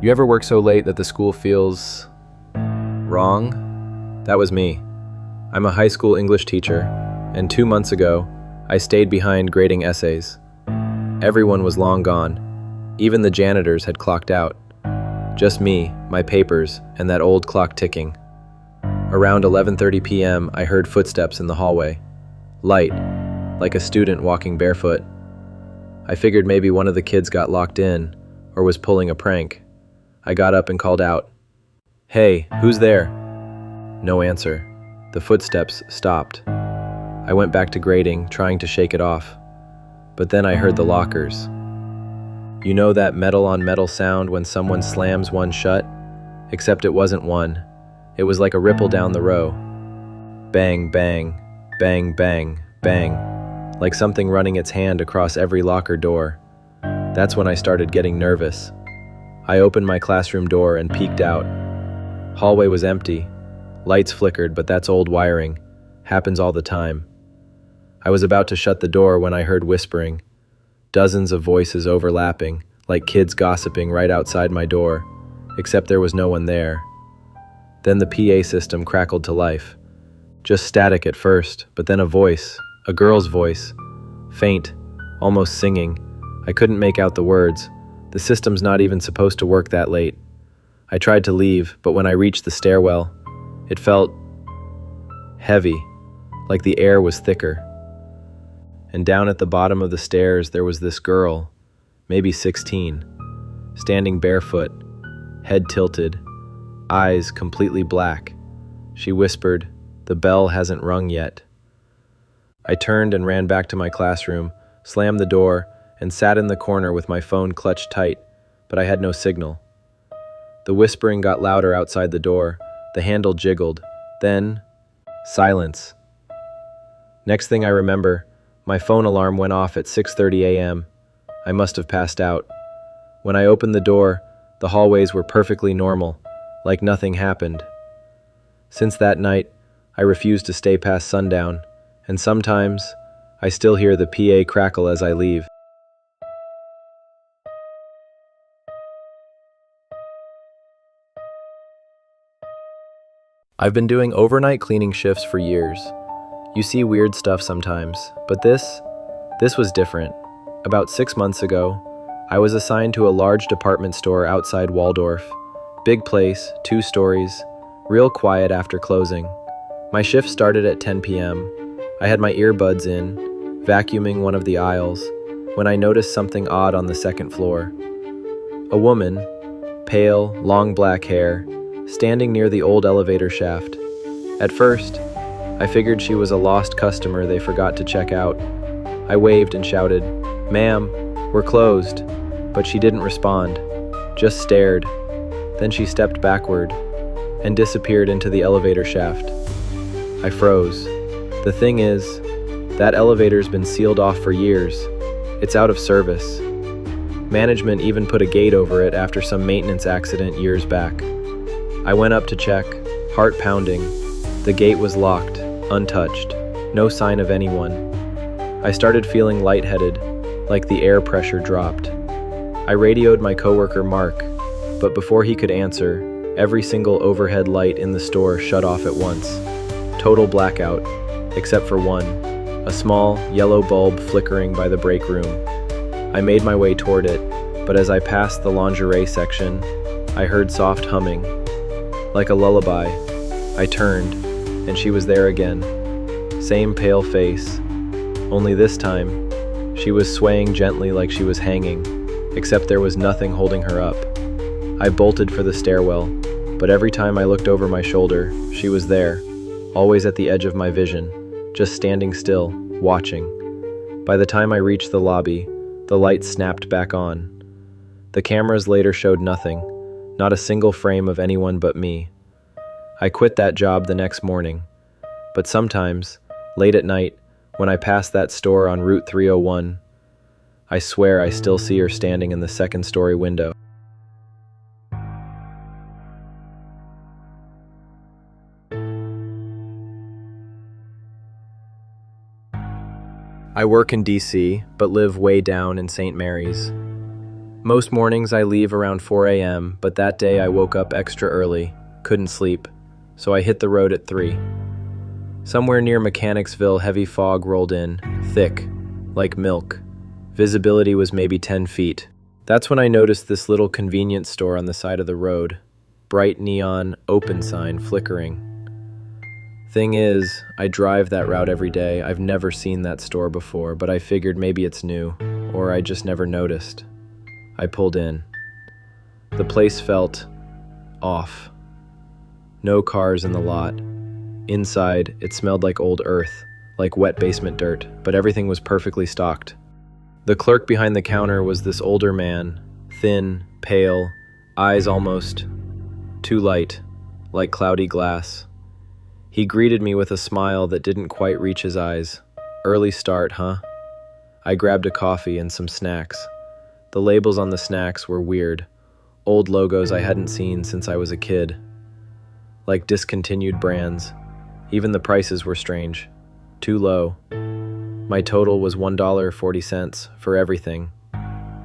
You ever work so late that the school feels wrong? That was me. I'm a high school English teacher, and 2 months ago, I stayed behind grading essays. Everyone was long gone. Even the janitors had clocked out. Just me, my papers, and that old clock ticking. Around 11:30 p.m., I heard footsteps in the hallway. Light, like a student walking barefoot. I figured maybe one of the kids got locked in, or was pulling a prank. I got up and called out, "Hey, who's there?" No answer. The footsteps stopped. I went back to grading, trying to shake it off. But then I heard the lockers. You know that metal-on-metal sound when someone slams one shut? Except it wasn't one. It was like a ripple down the row. Bang, bang, bang, bang, bang. Like something running its hand across every locker door. That's when I started getting nervous. I opened my classroom door and peeked out. Hallway was empty. Lights flickered, but that's old wiring. Happens all the time. I was about to shut the door when I heard whispering. Dozens of voices overlapping, like kids gossiping right outside my door, except there was no one there. Then the PA system crackled to life. Just static at first, but then a voice, a girl's voice, faint, almost singing. I couldn't make out the words. The system's not even supposed to work that late. I tried to leave, but when I reached the stairwell, it felt heavy, like the air was thicker. And down at the bottom of the stairs, there was this girl, maybe 16, standing barefoot, head tilted, eyes completely black. She whispered, "The bell hasn't rung yet." I turned and ran back to my classroom, slammed the door, and sat in the corner with my phone clutched tight, but I had no signal. The whispering got louder outside the door. The handle jiggled. Then, silence. Next thing I remember, my phone alarm went off at 6:30 a.m. I must have passed out. When I opened the door, the hallways were perfectly normal, like nothing happened. Since that night, I refused to stay past sundown, and sometimes, I still hear the PA crackle as I leave. I've been doing overnight cleaning shifts for years. You see weird stuff sometimes, but this was different. About 6 months ago, I was assigned to a large department store outside Waldorf. Big place, 2 stories, real quiet after closing. My shift started at 10 p.m. I had my earbuds in, vacuuming one of the aisles, when I noticed something odd on the second floor. A woman, pale, long black hair, standing near the old elevator shaft. At first, I figured she was a lost customer they forgot to check out. I waved and shouted, "Ma'am, we're closed," but she didn't respond, just stared. Then she stepped backward and disappeared into the elevator shaft. I froze. The thing is, that elevator's been sealed off for years. It's out of service. Management even put a gate over it after some maintenance accident years back. I went up to check, heart pounding. The gate was locked, untouched, no sign of anyone. I started feeling lightheaded, like the air pressure dropped. I radioed my coworker Mark, but before he could answer, every single overhead light in the store shut off at once. Total blackout, except for one, a small, yellow bulb flickering by the break room. I made my way toward it, but as I passed the lingerie section, I heard soft humming. Like a lullaby, I turned, and she was there again. Same pale face, only this time, she was swaying gently like she was hanging, except there was nothing holding her up. I bolted for the stairwell, but every time I looked over my shoulder, she was there, always at the edge of my vision, just standing still, watching. By the time I reached the lobby, the lights snapped back on. The cameras later showed nothing, not a single frame of anyone but me. I quit that job the next morning, but sometimes, late at night, when I pass that store on Route 301, I swear I still see her standing in the second-story window. I work in DC, but live way down in St. Mary's. Most mornings I leave around 4 a.m., but that day I woke up extra early, couldn't sleep, so I hit the road at 3. Somewhere near Mechanicsville, heavy fog rolled in, thick, like milk. Visibility was maybe 10 feet. That's when I noticed this little convenience store on the side of the road. Bright neon, open sign, flickering. Thing is, I drive that route every day. I've never seen that store before, but I figured maybe it's new, or I just never noticed. I pulled in. The place felt off. No cars in the lot. Inside, it smelled like old earth, like wet basement dirt, but everything was perfectly stocked. The clerk behind the counter was this older man, thin, pale, eyes almost too light, like cloudy glass. He greeted me with a smile that didn't quite reach his eyes. Early start, huh? I grabbed a coffee and some snacks. The labels on the snacks were weird, old logos I hadn't seen since I was a kid. Like discontinued brands. Even the prices were strange. Too low. My total was $1.40 for everything.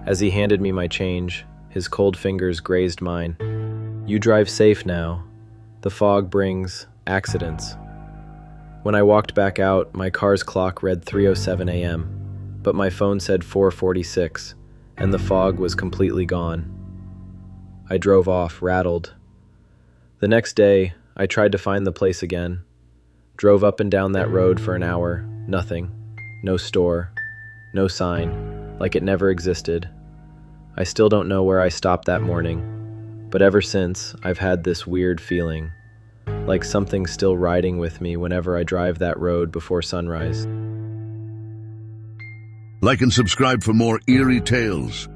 As he handed me my change, his cold fingers grazed mine. You drive safe now. The fog brings accidents. When I walked back out, my car's clock read 3:07 a.m., but my phone said 4:46, and the fog was completely gone. I drove off, rattled. The next day, I tried to find the place again. Drove up and down that road for an hour, nothing. No store, no sign, like it never existed. I still don't know where I stopped that morning, but ever since, I've had this weird feeling, like something's still riding with me whenever I drive that road before sunrise. Like and subscribe for more eerie tales.